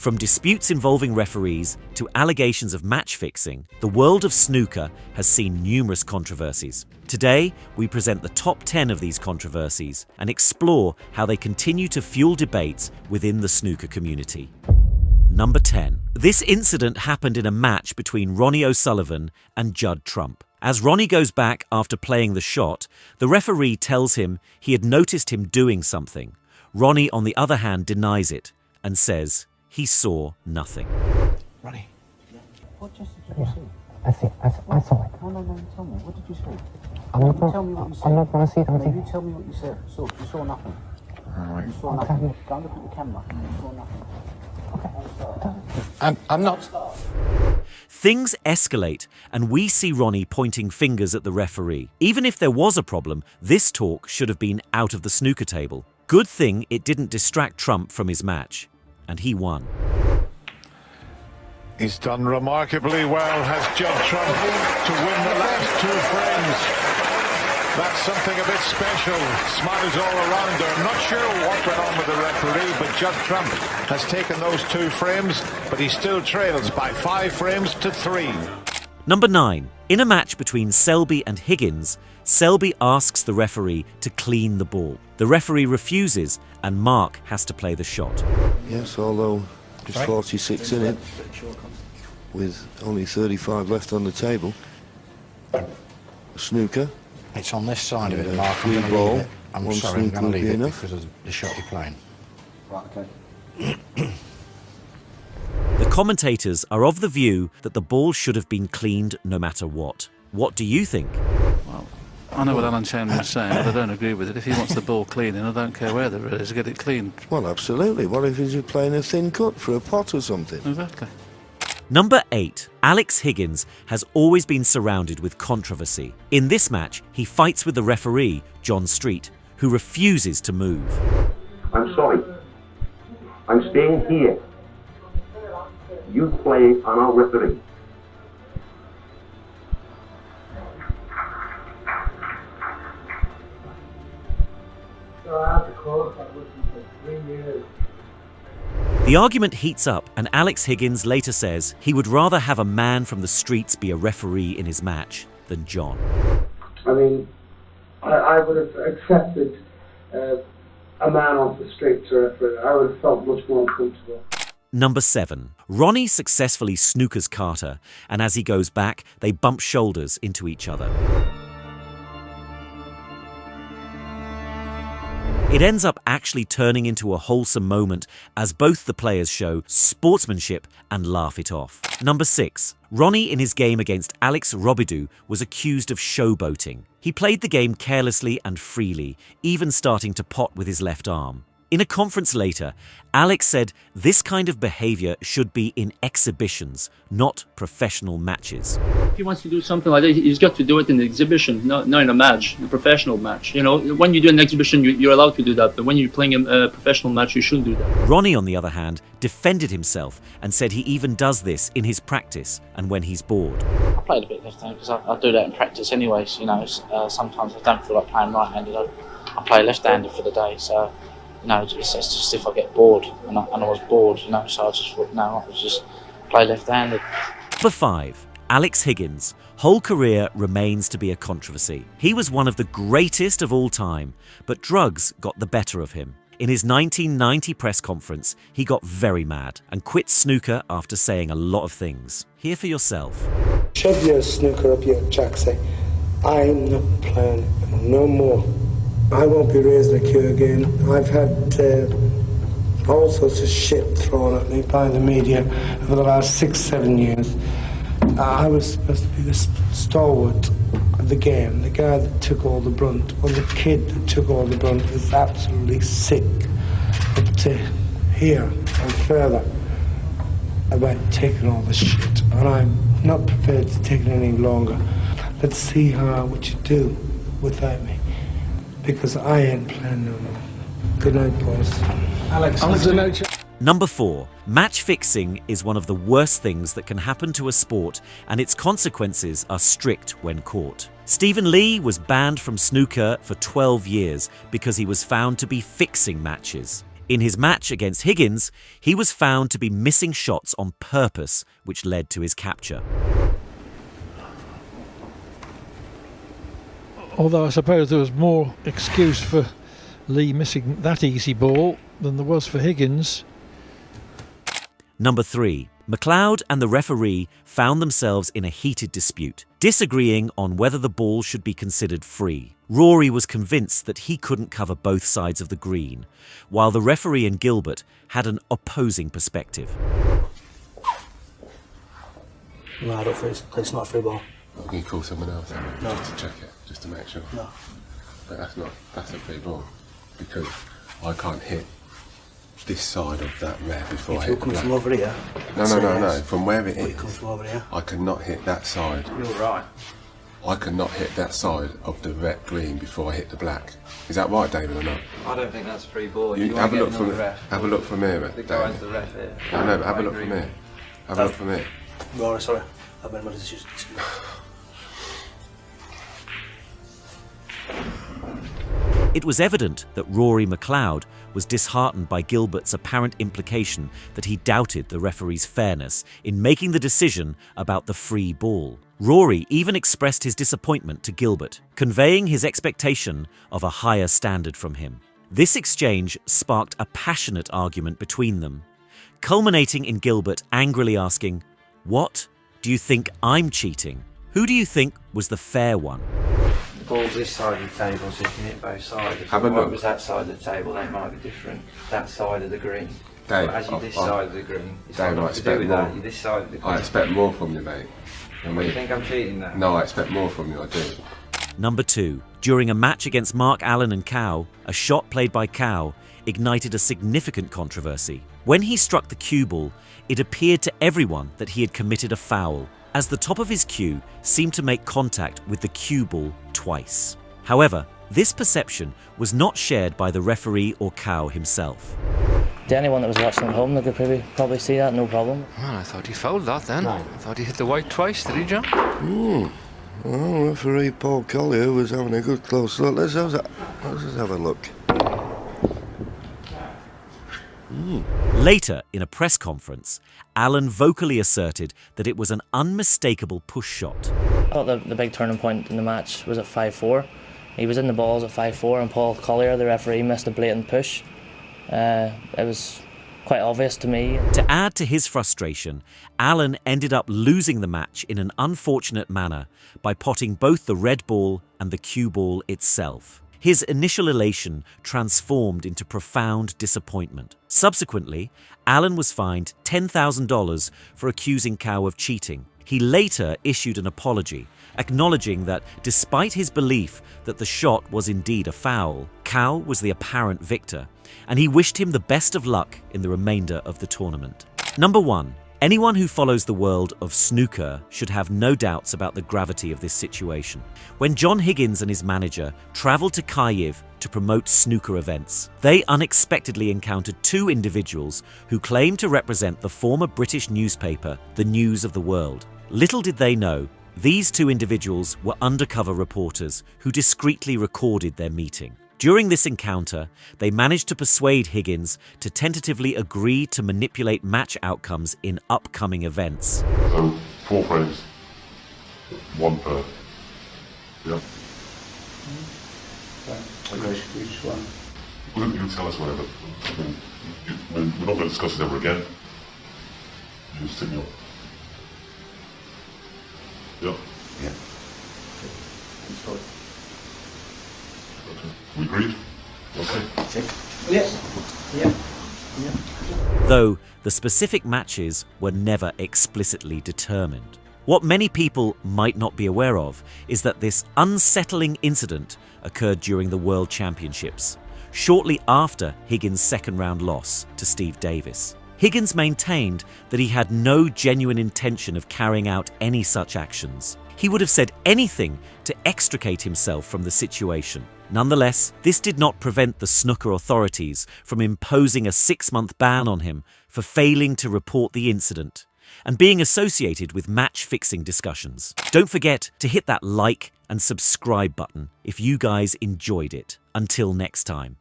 From disputes involving referees to allegations of match fixing, the world of snooker has seen numerous controversies. Today, we present the top 10 of these controversies and explore how they continue to fuel debates within the snooker community. Number 10. This incident happened in a match between Ronnie O'Sullivan and Judd Trump. As Ronnie goes back after playing the shot, the referee tells him he had noticed him doing something. Ronnie, on the other hand, denies it and says he saw nothing. Ronnie. What just did you see? I saw it. No, tell me. What did you see? I'm not tell me what you said. I'm not going to see it. No, you tell me what you said. You saw nothing. Alright. You saw nothing. Don't look at the camera. You saw nothing. Okay. I'm not. Things escalate, and we see Ronnie pointing fingers at the referee. Even if there was a problem, this talk should have been out of the snooker table. Good thing it didn't distract Trump from his match, and he won. He's done remarkably well, has Judd Trump, to win the last 2 frames. That's something a bit special. Smiles all around there. I'm not sure what went on with the referee, but Judd Trump has taken those 2 frames, but he still trails by 5 frames to 3. Number 9. In a match between Selby and Higgins, Selby asks the referee to clean the ball. The referee refuses, and Mark has to play the shot. Yes, although there's 46 in it, with only 35 left on the table. Snooker. It's on this side of it, And, Mark. I'm free going to ball. leave it. I'm One sorry, I'm snooker going to would leave be it enough. because of the shot you're playing. Right, okay. The commentators are of the view that the ball should have been cleaned no matter what. What do you think? Well, I know what Alan Chamberlain's saying, but I don't agree with it. If he wants the ball cleaning, I don't care where there is, get it cleaned. Well, absolutely. What if he's playing a thin cut for a pot or something? Exactly. Number 8. Alex Higgins has always been surrounded with controversy. In this match, he fights with the referee, John Street, who refuses to move. I'm sorry. I'm staying here. You play on our referee. The argument heats up, and Alex Higgins later says he would rather have a man from the streets be a referee in his match than John. I mean, I would have accepted a man off the street to referee. I would have felt much more comfortable. Number 7. Ronnie successfully snookers Carter, and as he goes back, they bump shoulders into each other. It ends up actually turning into a wholesome moment as both the players show sportsmanship and laugh it off. Number 6. Ronnie in his game against Alex Robidoux was accused of showboating. He played the game carelessly and freely, even starting to pot with his left arm. In a conference later, Alex said this kind of behaviour should be in exhibitions, not professional matches. If he wants to do something like that, he's got to do it in the exhibition, not in a match, a professional match. You know, when you do an exhibition, you're allowed to do that, but when you're playing a professional match, you shouldn't do that. Ronnie, on the other hand, defended himself and said he even does this in his practice and when he's bored. I played a bit left-handed because I do that in practice anyways. You know, sometimes I don't feel like playing right-handed. I play left-handed for the day, so. You know, it's just if I get bored, and I was bored, you know, so I just thought, no, I'll just play left-handed. Number 5. Alex Higgins' whole career remains to be a controversy. He was one of the greatest of all time, but drugs got the better of him. In his 1990 press conference, he got very mad and quit snooker after saying a lot of things. Hear for yourself. Shove your snooker up your jack, say, I'm not playing no more. I won't be raising a cue again. I've had all sorts of shit thrown at me by the media over the last 6-7 years. I was supposed to be the stalwart of the game, the guy that took all the brunt. Well, the kid that took all the brunt was absolutely sick up to here and further about taking all the shit. And I'm not prepared to take it any longer. Let's see what you do without me. Because I ain't playing no more. Good night, boys. Alex, Number 4. Match fixing is one of the worst things that can happen to a sport, and its consequences are strict when caught. Stephen Lee was banned from snooker for 12 years because he was found to be fixing matches. In his match against Higgins, he was found to be missing shots on purpose, which led to his capture. Although I suppose there was more excuse for Lee missing that easy ball than there was for Higgins. Number 3. McLeod and the referee found themselves in a heated dispute, disagreeing on whether the ball should be considered free. Rory was convinced that he couldn't cover both sides of the green, while the referee and Gilbert had an opposing perspective. No, I don't think it's not a free ball. Can you call someone else out No. just to check it, just to make sure? No. But that's a free ball, because I can't hit this side of that red before I hit the black. From over here? No. From where it is, From over here? I cannot hit that side. You're right. I cannot hit that side of the red green before I hit the black. Is that right, David, or not? I don't think that's free ball. You have a look from have a look from here, The David. guy's the ref here. No, but have a look from here. Have a look from here. Rory, sorry. I've made my decision. It was evident that Rory McLeod was disheartened by Gilbert's apparent implication that he doubted the referee's fairness in making the decision about the free ball. Rory even expressed his disappointment to Gilbert, conveying his expectation of a higher standard from him. This exchange sparked a passionate argument between them, culminating in Gilbert angrily asking, "What? Do you think I'm cheating? Who do you think was the fair one?" The ball's this side of the table, so you can hit both sides. If Have a the look. white was that side of the table, that might be different. That side of the green. Dave, But as you're this side of the green, it's Dave, got I nothing to do expect with more. that. You're this side of the green. I expect more from you, mate. What, you think I'm cheating now? No, I expect more from you, I do. Number 2. During a match against Mark Allen and Cow, a shot played by Cow ignited a significant controversy. When he struck the cue ball, it appeared to everyone that he had committed a foul, as the top of his cue seemed to make contact with the cue ball twice. However, this perception was not shared by the referee or Cow himself. To anyone that was watching at home, they could probably see that, no problem. Well, I thought he fouled that then. I thought he hit the white twice, did he, John? Well, referee Paul Collier was having a good close look. Let's just have a look. Later, in a press conference, Allen vocally asserted that it was an unmistakable push shot. I thought the big turning point in the match was at 5-4. He was in the balls at 5-4 and Paul Collier, the referee, missed a blatant push. It was quite obvious to me. To add to his frustration, Allen ended up losing the match in an unfortunate manner by potting both the red ball and the cue ball itself. His initial elation transformed into profound disappointment. Subsequently, Allen was fined $10,000 for accusing Cow of cheating. He later issued an apology, acknowledging that despite his belief that the shot was indeed a foul, Cow was the apparent victor, and he wished him the best of luck in the remainder of the tournament. Number 1. Anyone who follows the world of snooker should have no doubts about the gravity of this situation. When John Higgins and his manager travelled to Kyiv to promote snooker events, they unexpectedly encountered 2 individuals who claimed to represent the former British newspaper, The News of the World. Little did they know, these 2 individuals were undercover reporters who discreetly recorded their meeting. During this encounter, they managed to persuade Higgins to tentatively agree to manipulate match outcomes in upcoming events. So 4 frames, 1 per. Yeah. Okay, which one? Well, you can tell us whatever. I mean, we're not going to discuss it ever again. You just sit me up. Yeah. Yeah. We agreed? Okay. Yes. Yeah. Though the specific matches were never explicitly determined. What many people might not be aware of is that this unsettling incident occurred during the World Championships, shortly after Higgins' second-round loss to Steve Davis. Higgins maintained that he had no genuine intention of carrying out any such actions. He would have said anything to extricate himself from the situation. Nonetheless, this did not prevent the snooker authorities from imposing a 6-month ban on him for failing to report the incident and being associated with match-fixing discussions. Don't forget to hit that like and subscribe button if you guys enjoyed it. Until next time.